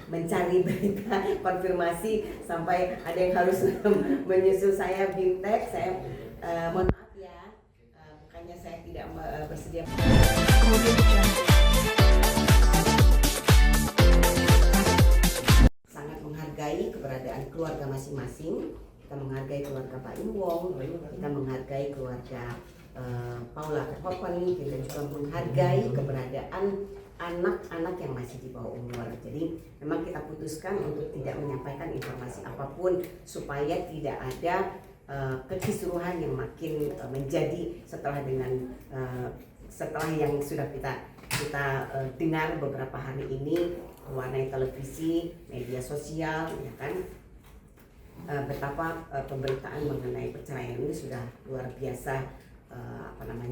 mencari berita konfirmasi sampai ada yang harus menyusul saya bimtek. Saya mohon maaf ya, bukannya saya tidak bersedia. Sangat menghargai keberadaan keluarga masing-masing. Kita menghargai keluarga Pak Imwong, kita menghargai keluarga Paula Verhoeven, kita juga menghargai keberadaan anak-anak yang masih di bawah umur. Jadi memang kita putuskan untuk tidak menyampaikan informasi apapun supaya tidak ada kekisruhan yang makin menjadi setelah yang sudah kita dengar beberapa hari ini, warnai televisi, media sosial, ya kan, betapa pemberitaan mengenai perceraian ini sudah luar biasa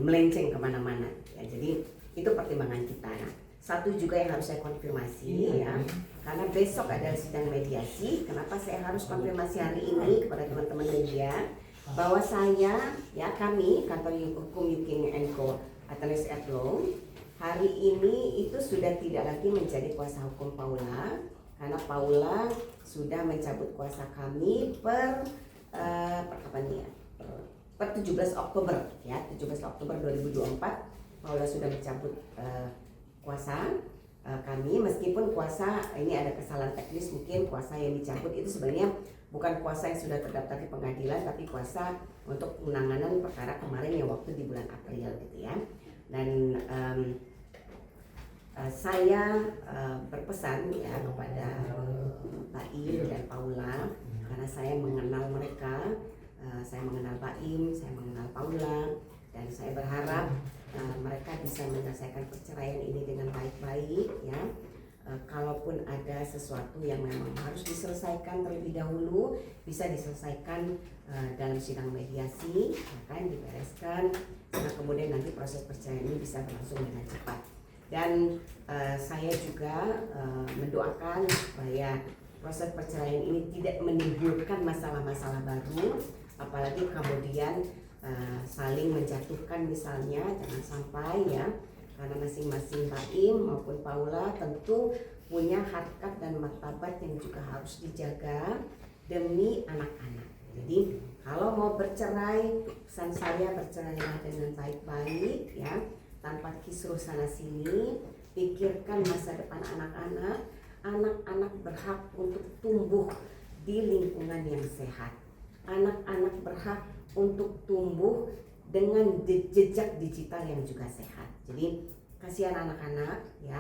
melenceng kemana-mana. Ya, jadi itu pertimbangan kita. Nah, satu juga yang harus saya konfirmasi ya, karena besok ada sidang mediasi. Kenapa saya harus konfirmasi hari ini kepada teman-teman media bahwa kami kantor hukum Yuking & Co Attorneys at Law hari ini itu sudah tidak lagi menjadi kuasa hukum Paula, karena Paula sudah mencabut kuasa kami per 17 Oktober ya, 17 Oktober 2024 Paula sudah mencabut kuasa kami. Meskipun kuasa ini ada kesalahan teknis, mungkin kuasa yang dicabut itu sebenarnya bukan kuasa yang sudah terdaftar di pengadilan, tapi kuasa untuk penanganan perkara kemarin yang waktu di bulan April gitu ya. Dan saya berpesan ya kepada Pak Im dan Paula, karena saya mengenal mereka. Saya mengenal Pak Im, saya mengenal Paula, dan saya berharap mereka bisa menyelesaikan perceraian ini dengan baik-baik ya. Kalaupun ada sesuatu yang memang harus diselesaikan terlebih dahulu, bisa diselesaikan dalam sidang mediasi, ya kan, dibereskan, karena kemudian nanti proses perceraian ini bisa berlangsung dengan cepat. Dan saya juga mendoakan supaya proses perceraian ini tidak menimbulkan masalah-masalah baru, apalagi kemudian saling menjatuhkan misalnya, jangan sampai ya, karena masing-masing Pak Im maupun Paula tentu punya harkat dan martabat yang juga harus dijaga demi anak-anak. Jadi kalau mau bercerai, pesan saya bercerailah dengan baik-baik ya, tanpa kisruh sana sini. Pikirkan masa depan anak-anak. Anak-anak berhak untuk tumbuh di lingkungan yang sehat. Anak-anak berhak untuk tumbuh dengan jejak digital yang juga sehat. Jadi kasihan anak-anak ya,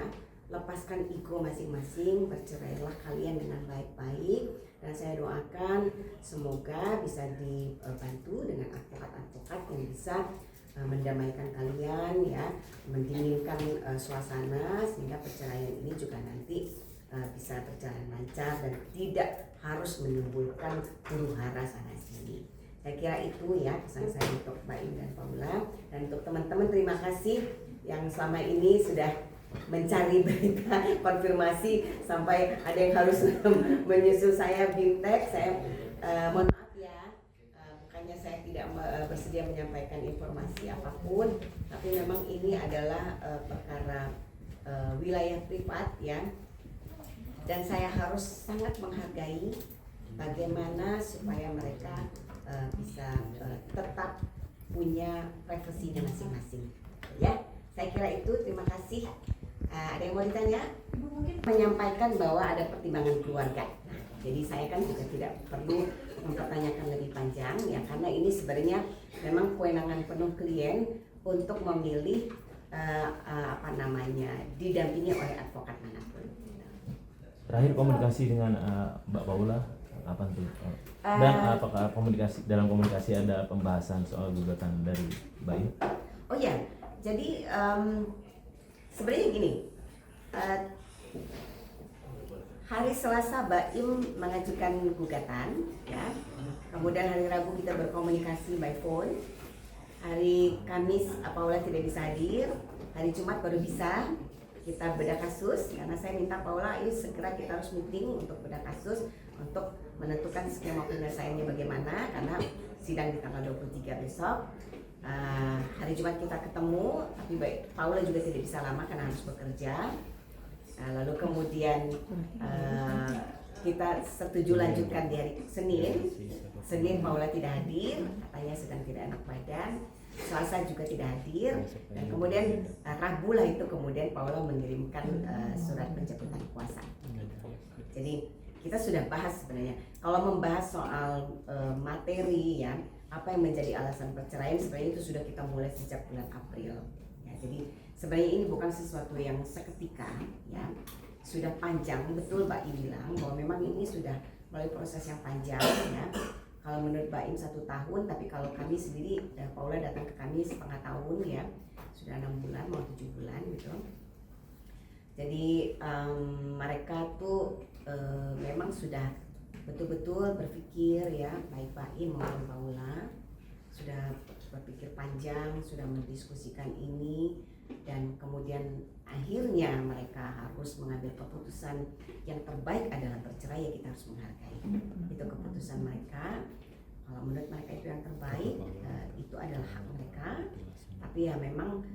lepaskan ego masing-masing, bercerailah kalian dengan baik-baik, dan saya doakan semoga bisa dibantu dengan advokat-advokat yang bisa mendamaikan kalian ya, mendinginkan suasana sehingga perceraian ini juga nanti bisa berjalan lancar dan tidak harus menimbulkan huru-hara sana sini. Saya kira itu ya pesan saya untuk Mbak Im dan Paula. Dan untuk teman-teman, terima kasih yang selama ini sudah mencari berita konfirmasi sampai ada yang harus menyusul saya bimtek. Saya mohon maaf ya, bukannya saya tidak bersedia menyampaikan informasi apapun, tapi memang ini adalah perkara wilayah privat ya. Dan saya harus sangat menghargai bagaimana supaya mereka bisa tetap punya privasinya masing-masing. Ya, saya kira itu. Terima kasih. Ada yang mau ditanya? Ibu mungkin menyampaikan bahwa ada pertimbangan keluarga. Nah, jadi saya kan juga tidak perlu mempertanyakan lebih panjang ya, karena ini sebenarnya memang kewenangan penuh klien untuk memilih didampingi oleh advokat manapun. Terakhir komunikasi dengan Mbak Paula apa tuh? Dan apakah dalam komunikasi ada pembahasan soal gugatan dari Mbak Im? Oh ya, jadi sebenarnya gini, hari Selasa Mbak Im mengajukan gugatan, ya. Kemudian hari Rabu kita berkomunikasi by phone. Hari Kamis Paula tidak bisa hadir. Hari Jumat baru bisa kita bedah kasus, karena saya minta Paula ini segera kita harus meeting untuk bedah kasus, untuk menentukan skema penyelesaiannya bagaimana, karena sidang di tanggal 23 besok. Hari Jumat kita ketemu, tapi Paula juga tidak bisa lama karena harus bekerja. Lalu kemudian kita setuju lanjutkan di hari Senin. Senin Paula tidak hadir, katanya sedang tidak enak badan. Selasa juga tidak hadir, dan kemudian Rabu lah itu kemudian Paula mengirimkan surat pencabutan kuasa. Jadi kita sudah bahas sebenarnya. Kalau membahas soal materi ya, apa yang menjadi alasan perceraian sebenarnya itu sudah kita mulai sejak bulan April. Ya, jadi sebenarnya ini bukan sesuatu yang seketika, ya sudah panjang. Betul Mbak I bilang bahwa memang ini sudah melalui proses yang panjang ya. Kalau menurut Mbak Im 1 tahun, tapi kalau kami sendiri, Paula datang ke kami setengah tahun ya, sudah 6 bulan, mau 7 bulan gitu. Jadi mereka tuh memang sudah betul-betul berpikir ya, baik Mbak Im maupun Paula, sudah berpikir panjang, sudah mendiskusikan ini, dan kemudian akhirnya mereka harus mengambil keputusan yang terbaik adalah bercerai, ya kita harus menghargai itu keputusan mereka. Kalau menurut mereka itu yang terbaik, itu adalah hak mereka. Tapi ya memang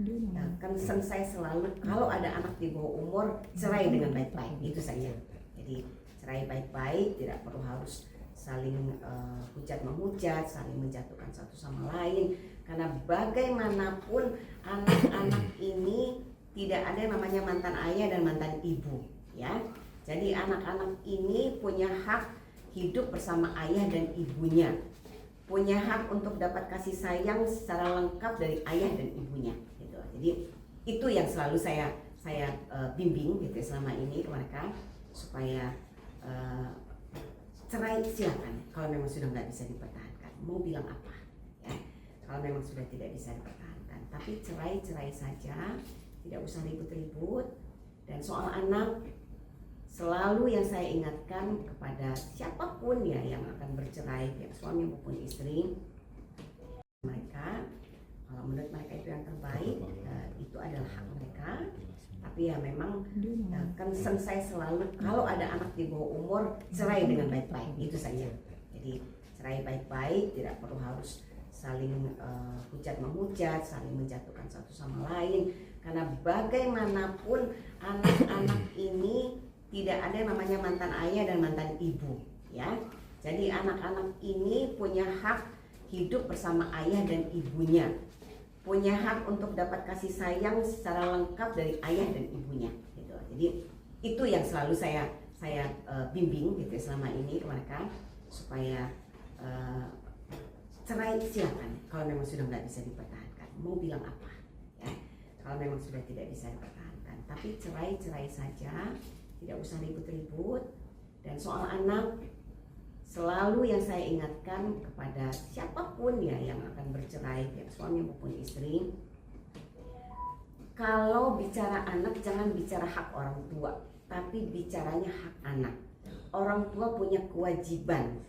concern saya selalu kalau ada anak di bawah umur, cerai dengan baik-baik, itu saja. Jadi cerai baik-baik, tidak perlu harus saling hujat menghujat, saling menjatuhkan satu sama lain. Karena bagaimanapun anak-anak ini tidak ada yang namanya mantan ayah dan mantan ibu, ya. Jadi anak-anak ini punya hak hidup bersama ayah dan ibunya, punya hak untuk dapat kasih sayang secara lengkap dari ayah dan ibunya, gitu. Jadi itu yang selalu saya bimbing gitu selama ini ke mereka, supaya cerai silakan kalau memang sudah nggak bisa dipertahankan, mau bilang apa, ya. Kalau memang sudah tidak bisa dipertahankan, tapi cerai saja, tidak usah ribut-ribut. Dan soal anak, selalu yang saya ingatkan kepada siapapun ya yang akan bercerai, ya suami maupun istri, mereka kalau menurut mereka itu yang terbaik, itu adalah hak mereka. Tapi ya memang concern saya selalu kalau ada anak di bawah umur, cerai dengan baik-baik, itu saja. Jadi cerai baik-baik, tidak perlu harus saling hujat menghujat, saling menjatuhkan satu sama lain. Karena bagaimanapun anak-anak ini tidak ada yang namanya mantan ayah dan mantan ibu, ya. Jadi anak-anak ini punya hak hidup bersama ayah dan ibunya, punya hak untuk dapat kasih sayang secara lengkap dari ayah dan ibunya, gitu. Jadi itu yang selalu saya bimbing gitu selama ini ke mereka, supaya cerai silakan kalau memang sudah nggak bisa dipertahankan, mau bilang apa, ya. Kalau memang sudah tidak bisa dipertahankan, tapi cerai saja, tidak usah ribut-ribut. Dan soal anak, selalu yang saya ingatkan kepada siapapun ya yang akan bercerai, ya suami maupun istri, kalau bicara anak jangan bicara hak orang tua, tapi bicaranya hak anak. Orang tua punya kewajiban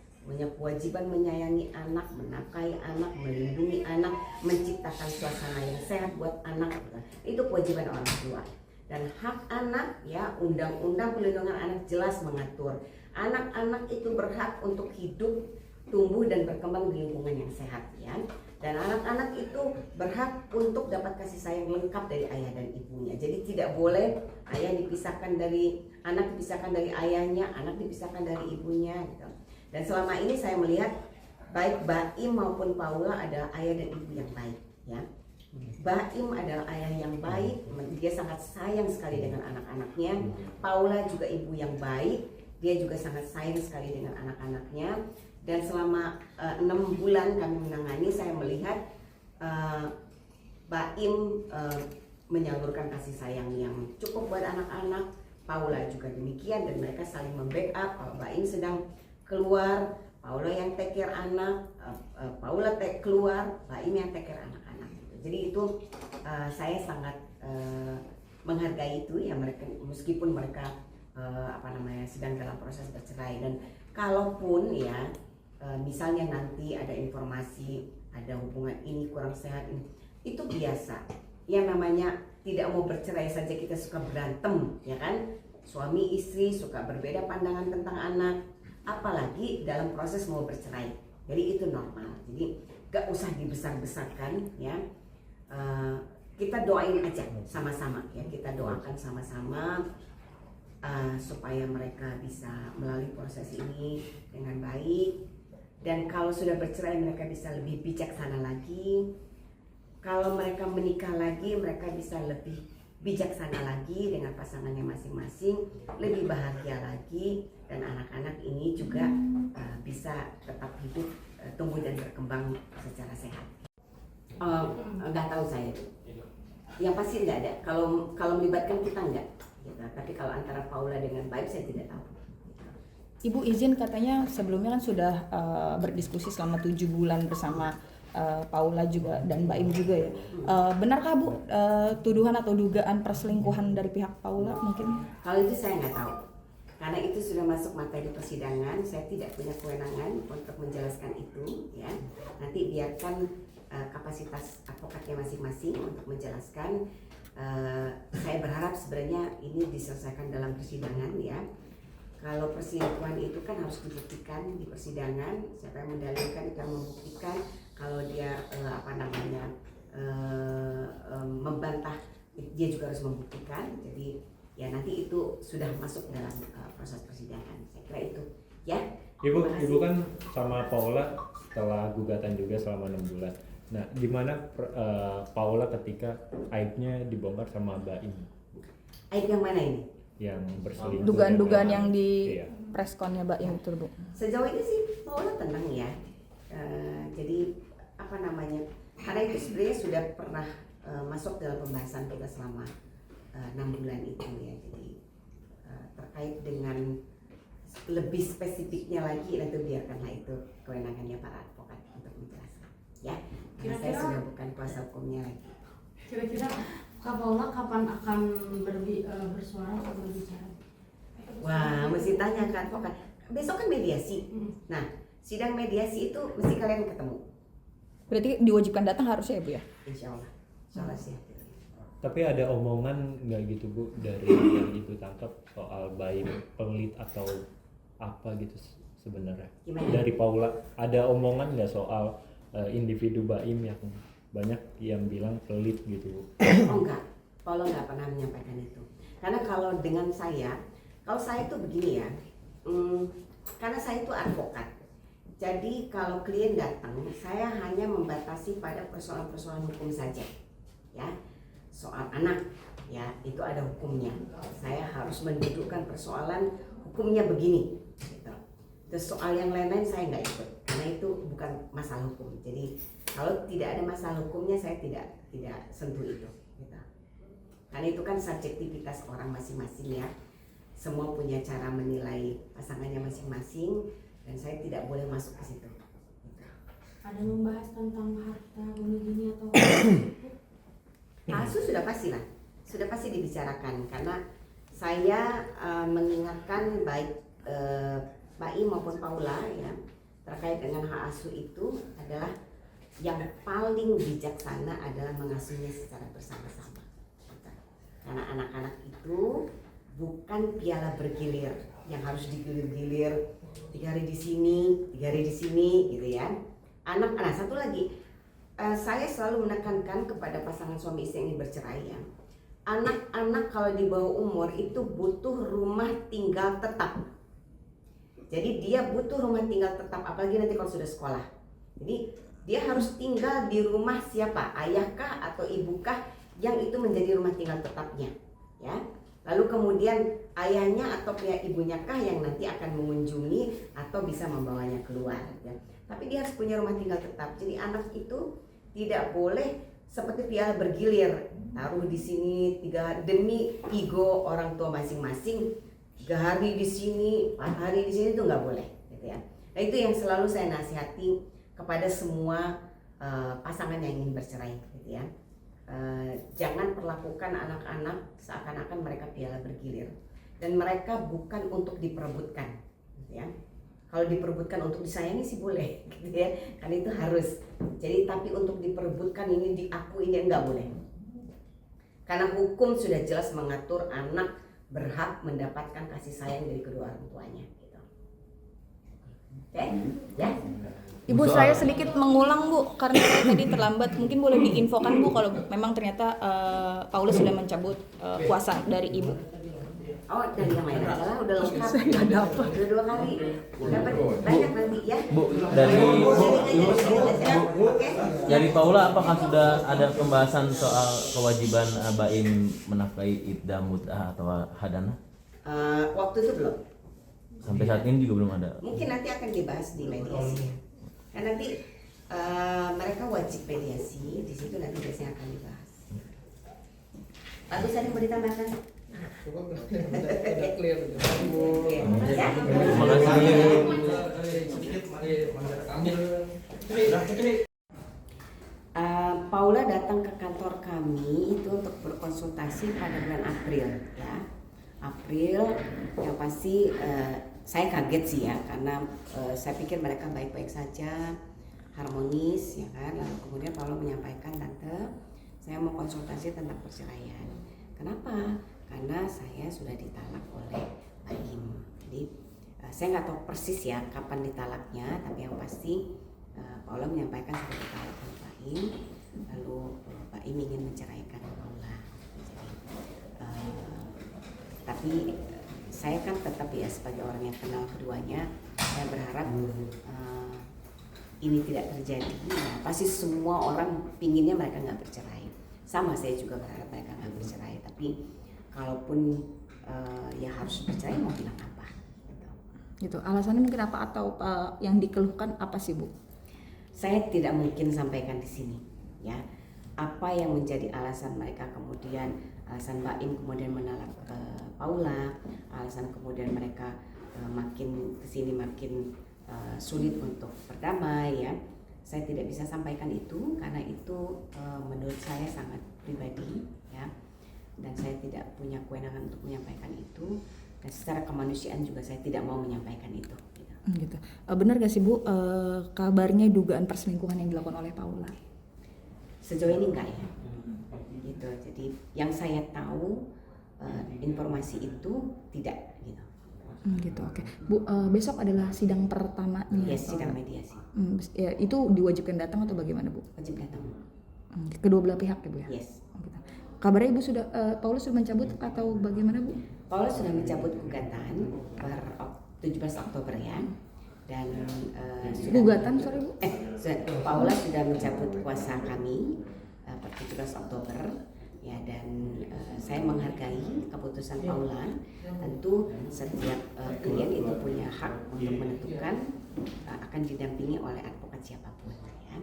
menyayangi anak, menafkahi anak, melindungi anak, menciptakan suasana yang sehat buat anak. Itu kewajiban orang tua. Dan hak anak, ya, Undang-Undang Perlindungan Anak jelas mengatur anak-anak itu berhak untuk hidup, tumbuh dan berkembang di lingkungan yang sehat, ya. Dan anak-anak itu berhak untuk dapat kasih sayang lengkap dari ayah dan ibunya. Jadi tidak boleh ayah dipisahkan dari anak, dipisahkan dari ayahnya, anak dipisahkan dari ibunya, gitu. Dan selama ini saya melihat baik Baim maupun Paula adalah ayah dan ibu yang baik, ya. Baim adalah ayah yang baik, dia sangat sayang sekali dengan anak-anaknya. Paula juga ibu yang baik, dia juga sangat sayang sekali dengan anak-anaknya. Dan selama 6 bulan kami menangani, saya melihat Baim menyalurkan kasih sayang yang cukup buat anak-anak. Paula juga demikian, dan mereka saling membackup. Kalau Baim sedang keluar, Paula yang take care anak, Paula keluar, Baim yang take care anak-anak. Jadi itu saya sangat menghargai itu ya, mereka meskipun mereka sedang dalam proses bercerai. Dan kalaupun ya misalnya nanti ada informasi ada hubungan ini kurang sehat, itu biasa. Yang namanya tidak mau bercerai saja kita suka berantem, ya kan? Suami istri suka berbeda pandangan tentang anak, apalagi dalam proses mau bercerai. Jadi itu normal. Jadi gak usah dibesar-besarkan, ya. Kita doain aja sama-sama, ya. Kita doakan sama-sama supaya mereka bisa melalui proses ini dengan baik. Dan kalau sudah bercerai mereka bisa lebih bijaksana lagi. Kalau mereka menikah lagi mereka bisa lebih bijaksana lagi dengan pasangannya masing-masing, lebih bahagia lagi, dan anak-anak ini juga bisa tetap hidup, tumbuh dan berkembang secara sehat. Nggak tahu saya, yang pasti nggak ada. Kalau melibatkan kita nggak, gitu. Tapi kalau antara Paula dengan Baim saya tidak tahu. Ibu izin, katanya sebelumnya kan sudah berdiskusi selama 7 bulan bersama Paula juga dan Baim juga ya. Benarkah Bu tuduhan atau dugaan perselingkuhan dari pihak Paula mungkin? Kalau itu saya nggak tahu, karena itu sudah masuk materi persidangan. Saya tidak punya kewenangan untuk menjelaskan itu, ya. Nanti biarkan kapasitas advokatnya masing-masing untuk menjelaskan. Saya berharap sebenarnya ini diselesaikan dalam persidangan, ya. Kalau perselingkuhan itu kan harus dibuktikan di persidangan. Siapa yang mendalilkan itu yang membuktikan. Kalau dia membantah, dia juga harus membuktikan. Jadi ya nanti itu sudah masuk dalam proses persidangan. Saya kira itu, ya. Ibu kan sama Paula setelah gugatan juga selama 6 bulan. Nah, gimana Paula ketika aibnya dibongkar sama Baim? Aib yang mana ini? Yang berselingkuh. Dugaan-dugaan yang di iya. preskonnya Baim itu Bu. Sejauh ini sih Paula tenang ya. Jadi karena itu sebenarnya sudah pernah masuk dalam pembahasan kita selama 6 bulan itu, ya. Jadi terkait dengan lebih spesifiknya lagi, nanti biarkanlah itu kewenangannya para advokat untuk menjelaskan, ya. Karena saya sudah bukan kuasa hukumnya lagi. Kira-kira Kak Paula kapan akan bersuara atau berbicara? Wah, mesti tanya ke advokat. Besok kan mediasi. Nah, sidang mediasi itu mesti kalian ketemu. Berarti diwajibkan datang harusnya ya Bu ya? Insya Allah sih. Tapi ada omongan nggak gitu Bu dari yang itu tangkap soal Baim pelit atau apa gitu sebenarnya? Gimana? Dari Paula ada omongan nggak soal individu Baim yang banyak yang bilang pelit gitu Bu? Oh enggak, Paula nggak pernah menyampaikan itu. Karena kalau saya tuh begini ya, karena saya itu advokat. Jadi kalau klien datang, saya hanya membatasi pada persoalan-persoalan hukum saja, ya. Soal anak, ya itu ada hukumnya. Saya harus mendudukkan persoalan hukumnya begini, gitu. Terus soal yang lain-lain saya nggak ikut, karena itu bukan masalah hukum. Jadi kalau tidak ada masalah hukumnya, saya tidak sentuh itu, gitu. Karena itu kan subjektivitas orang masing-masing, ya. Semua punya cara menilai pasangannya masing-masing, dan saya tidak boleh masuk ke situ. Gitu. Ada membahas tentang harta gini atau Sudah pasti dibicarakan, karena saya mengingatkan baik Baim maupun Paula, ya, terkait dengan hak asuh itu adalah yang paling bijaksana adalah mengasuhnya secara bersama-sama. Karena anak-anak itu bukan piala bergilir yang harus digilir-gilir 3 hari di sini, 3 hari di sini, gitu ya. Satu lagi, saya selalu menekankan kepada pasangan suami istri yang bercerai, ya. Anak-anak kalau di bawah umur itu butuh rumah tinggal tetap. Jadi dia butuh rumah tinggal tetap, apalagi nanti kalau sudah sekolah. Jadi dia harus tinggal di rumah siapa? Ayahkah atau ibukah yang itu menjadi rumah tinggal tetapnya, ya. Lalu kemudian ayahnya atau pihak ibunya kah yang nanti akan mengunjungi atau bisa membawanya keluar, ya. Tapi dia harus punya rumah tinggal tetap. Jadi anak itu tidak boleh seperti piala bergilir, taruh di sini 3 demi ego orang tua masing-masing. 3 hari di sini, 4 hari di sini itu nggak boleh, gitu ya. Nah itu yang selalu saya nasihati kepada semua pasangan yang ingin bercerai, gitu ya. Jangan perlakukan anak-anak seakan-akan mereka piala bergilir, dan mereka bukan untuk diperebutkan, gitu ya. Kalau diperebutkan untuk disayangi sih boleh, gitu ya, karena itu harus. Jadi tapi untuk diperebutkan ini diakui ini enggak boleh, karena hukum sudah jelas mengatur anak berhak mendapatkan kasih sayang dari kedua orang tuanya, gitu. Oke, ya. Ibu, saya sedikit mengulang Bu, karena saya tadi terlambat. Mungkin boleh diinfokan Bu kalau memang ternyata Paula sudah mencabut kuasa dari Ibu. Oh, dari yang lain aja lah, udah lengkap. Saya nggak dapat. Udah 2 kali. Dapat banyak nanti ya. Bu, dari Oke. dari Paula apakah sudah ada pembahasan soal kewajiban baim menafkahi iddah mut'ah atau hadanah? Waktu itu belum. Sampai saat ini juga belum ada. Mungkin nanti akan dibahas di mediasi ya. Kan nanti mereka wajib mediasi, di situ nanti biasanya akan dibahas. Bagus, ada yang mau ditambahkan? Udah clear. Oke. Ya. Terima kasih. Paula datang ke kantor kami itu untuk berkonsultasi pada bulan April ya. April yang pasti saya kaget sih ya, karena saya pikir mereka baik-baik saja, harmonis ya kan. Lalu kemudian Paula menyampaikan, tante saya mau konsultasi tentang perceraian. Kenapa? Karena saya sudah ditalak oleh Baim. Jadi saya nggak tahu persis ya kapan ditalaknya, tapi yang pasti Paula menyampaikan sudah ditalak oleh Baim. Lalu Baim ingin menceraikan Paula. Jadi, tapi saya kan tetap ya sebagai orang yang kenal keduanya, saya berharap ini tidak terjadi. Nah, pasti semua orang pinginnya mereka nggak bercerai. Sama saya juga berharap mereka nggak bercerai. Tapi kalaupun ya harus bercerai, mau bilang apa? Gitu. Alasannya mungkin apa, atau yang dikeluhkan apa sih Bu? Saya tidak mungkin sampaikan di sini, ya. Apa yang menjadi alasan mereka kemudian, alasan Baim kemudian menolak Paula, alasan kemudian mereka makin kesini makin sulit untuk berdamai, ya. Saya tidak bisa sampaikan itu karena itu menurut saya sangat pribadi, ya. Dan saya tidak punya kewenangan untuk menyampaikan itu. Dan secara kemanusiaan juga saya tidak mau menyampaikan itu. Gitu. Benar gak sih Bu, kabarnya dugaan perselingkuhan yang dilakukan oleh Paula? Sejauh ini enggak ya, gitu. Jadi yang saya tahu informasi itu tidak, gitu. Gitu, oke. Bu, besok adalah sidang pertamanya. Yes, sidang mediasi. Ya, itu diwajibkan datang atau bagaimana Bu? Wajib datang. Kedua belah pihak ya Bu ya? Yes. Gitu. Kabarnya Ibu sudah, Paula sudah mencabut atau bagaimana Bu? Paula sudah mencabut gugatan per 17 Oktober ya. Dan Gugatan, sorry Bu? Paula sudah mencabut kuasa kami per 17 Oktober ya, dan saya menghargai keputusan Paula. Tentu setiap klien itu punya hak untuk menentukan akan didampingi oleh advokat siapapun ya.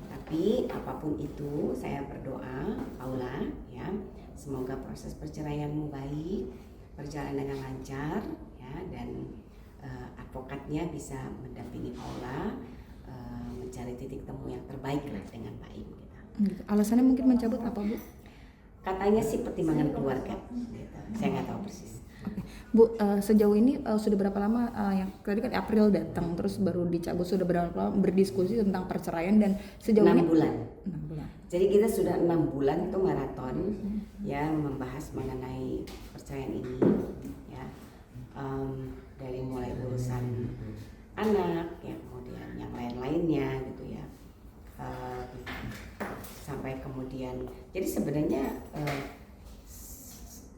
Tapi apapun itu saya berdoa Paula ya, semoga proses perceraianmu baik, berjalan dengan lancar ya, dan advokatnya bisa mendampingi Paula mencari titik temu yang terbaik lah dengan Baim gitu. Alasannya mungkin mencabut apa Bu? Katanya sih pertimbangan keluarga gitu. Saya nggak tahu persis. Oke. Bu, sejauh ini sudah berapa lama yang tadi kan April datang terus baru dicabut, sudah berapa lama berdiskusi tentang perceraian dan sejauh 6 ini? bulan. 6 bulan. Jadi kita sudah 6 bulan itu maraton ya, membahas mengenai perceraian ini ya. Dari mulai urusan anak ya, kemudian yang lain-lainnya gitu ya, sampai kemudian jadi sebenarnya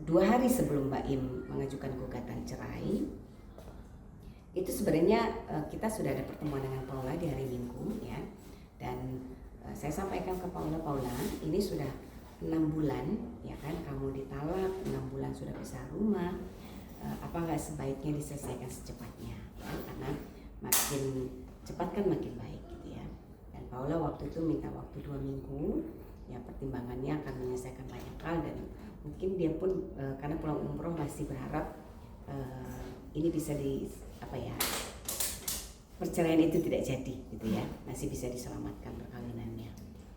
2 hari sebelum Baim mengajukan gugatan cerai itu sebenarnya kita sudah ada pertemuan dengan Paula di hari Minggu ya, dan saya sampaikan ke Paula, ini sudah 6 bulan ya kan kamu ditalak, 6 bulan sudah pisah rumah, apa nggak sebaiknya diselesaikan secepatnya ya, karena makin cepat kan makin baik gitu ya. Dan Paula waktu itu minta waktu 2 minggu ya, pertimbangannya akan menyelesaikan banyak hal, dan mungkin dia pun karena pulang umroh masih berharap ini bisa perceraian itu tidak jadi gitu ya, masih bisa diselamatkan perkawinannya.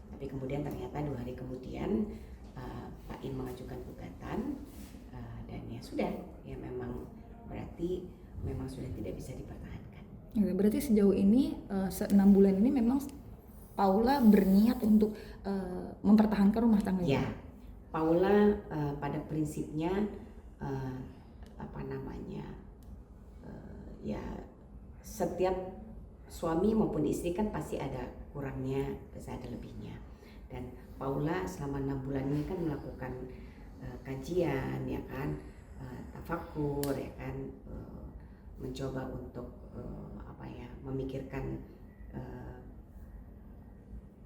Tapi kemudian ternyata 2 hari kemudian Pak In mengajukan gugatan dan ya sudah ya, memang berarti memang sudah tidak bisa dipertahankan. Ya, berarti sejauh ini 6 bulan ini memang Paula berniat untuk mempertahankan rumah tangga. Ya, Paula pada prinsipnya ya setiap suami maupun istri kan pasti ada kurangnya, pasti ada lebihnya. Dan Paula selama 6 bulan ini kan melakukan kajian ya kan, tafakur ya kan, mencoba untuk memikirkan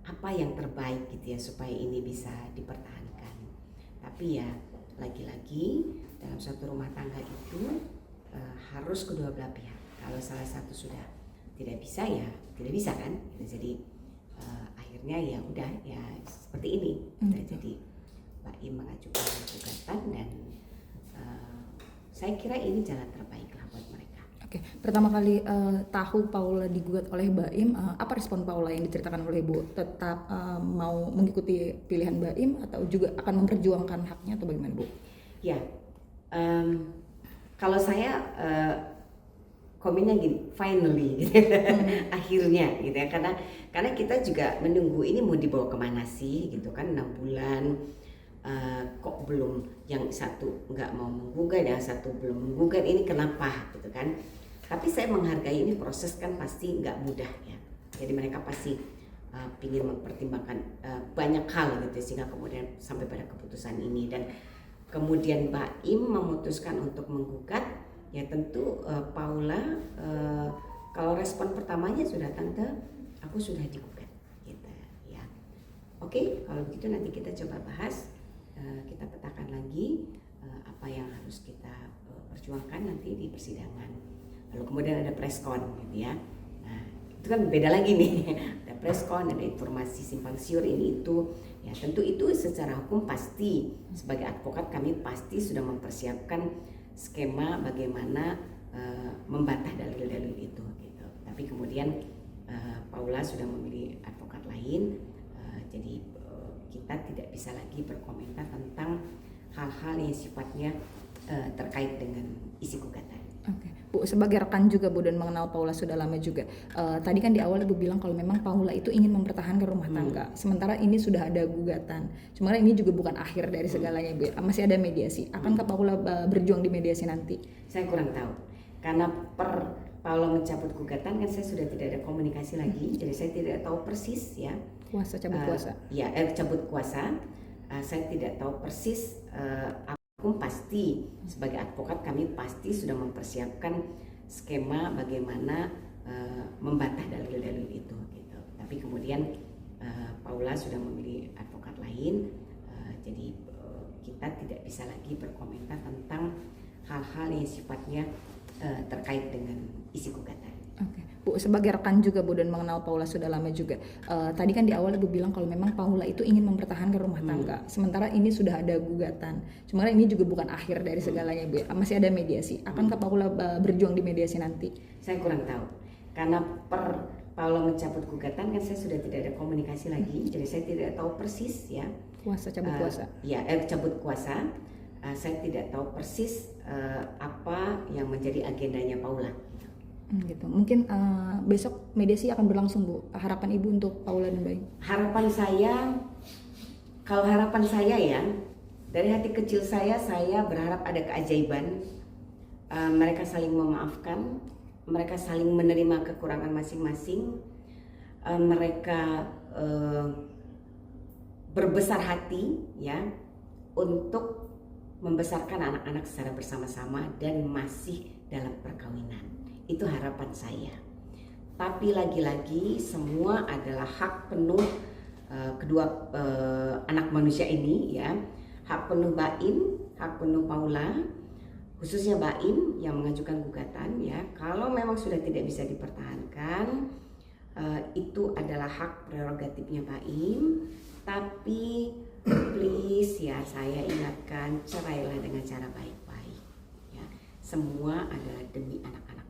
apa yang terbaik gitu ya supaya ini bisa dipertahankan. Tapi ya lagi-lagi dalam suatu rumah tangga itu harus kedua belah pihak. Kalau salah satu sudah tidak bisa ya tidak bisa kan. Jadi akhirnya ya udah ya seperti ini. Jadi Mbak Im mengajukan gugatan dan saya kira ini jalan terbaik lah buat mereka. Oke, pertama kali tahu Paula digugat oleh Mbak Im, apa respon Paula yang diceritakan oleh Ibu? Tetap mau mengikuti pilihan Mbak Im atau juga akan memperjuangkan haknya atau bagaimana Bu? Ya, kalau saya komennya gini, finally gitu. Akhirnya gitu ya, karena kita juga menunggu ini mau dibawa kemana sih gitu kan, 6 bulan. Kok belum, yang satu nggak mau menggugat, yang satu belum menggugat, ini kenapa gitu kan. Tapi saya menghargai ini proses kan pasti nggak mudah ya, jadi mereka pasti ingin mempertimbangkan banyak hal gitu sehingga kemudian sampai pada keputusan ini. Dan kemudian Mbak Im memutuskan untuk menggugat, ya tentu Paula kalau respon pertamanya sudah, tante aku sudah digugat gitu ya. Oke, kalau begitu nanti kita coba bahas, kita petakan lagi apa yang harus kita perjuangkan nanti di persidangan. Lalu kemudian ada preskon gitu ya. Nah, itu kan beda lagi nih. Ada preskon, ada informasi simpang siur ini itu. Ya tentu itu secara hukum pasti sebagai advokat kami pasti sudah mempersiapkan skema bagaimana membantah dalil-dalil itu gitu. Tapi kemudian Paula sudah memilih advokat lain, jadi kita tidak bisa lagi berkomentar tentang hal-hal yang sifatnya terkait dengan isi gugatan. Oke, Bu, sebagai rekan juga Bu dan mengenal Paula sudah lama juga. Tadi kan di awal Ibu bilang kalau memang Paula itu ingin mempertahankan rumah tangga. Sementara ini sudah ada gugatan. Sebenarnya ini juga bukan akhir dari segalanya, Bu. Masih ada mediasi. Akankah Paula berjuang di mediasi nanti? Saya kurang tahu. Karena per Paula mencabut gugatan kan saya sudah tidak ada komunikasi lagi. Jadi saya tidak tahu persis ya. Kuasa cabut kuasa. Cabut kuasa. Saya tidak tahu persis hukum pasti sebagai advokat kami pasti sudah mempersiapkan skema bagaimana membantah dalil-dalil itu gitu. Tapi kemudian Paula sudah memilih advokat lain, jadi kita tidak bisa lagi berkomentar tentang hal-hal yang sifatnya terkait dengan isi gugatan. Oke, Bu, sebagai rekan juga Bu dan mengenal Paula sudah lama juga. Tadi kan di awal Ibu bilang kalau memang Paula itu ingin mempertahankan rumah tangga. Sementara ini sudah ada gugatan. Sebenarnya ini juga bukan akhir dari segalanya, Bu. Masih ada mediasi. Akankah Paula berjuang di mediasi nanti? Saya kurang tahu. Karena per Paula mencabut gugatan kan saya sudah tidak ada komunikasi lagi. Jadi saya tidak tahu persis ya. Kuasa cabut kuasa. Cabut kuasa. Saya tidak tahu persis apa yang menjadi agendanya Paula. Gitu. Mungkin besok mediasi akan berlangsung, Bu. Harapan Ibu untuk Paula dan Mbak Im? Harapan saya, kalau harapan saya ya, dari hati kecil saya berharap ada keajaiban. Mereka saling memaafkan, mereka saling menerima kekurangan masing-masing, mereka berbesar hati ya untuk membesarkan anak-anak secara bersama-sama dan masih dalam perkawinan. Itu harapan saya. Tapi lagi-lagi semua adalah hak penuh kedua anak manusia ini ya. Hak penuh Mbak Im, hak penuh Paula, khususnya Mbak Im yang mengajukan gugatan ya. Kalau memang sudah tidak bisa dipertahankan, itu adalah hak prerogatifnya Mbak Im. Tapi please ya, saya ingatkan, cerailah dengan cara baik-baik ya. Semua adalah demi anak-anak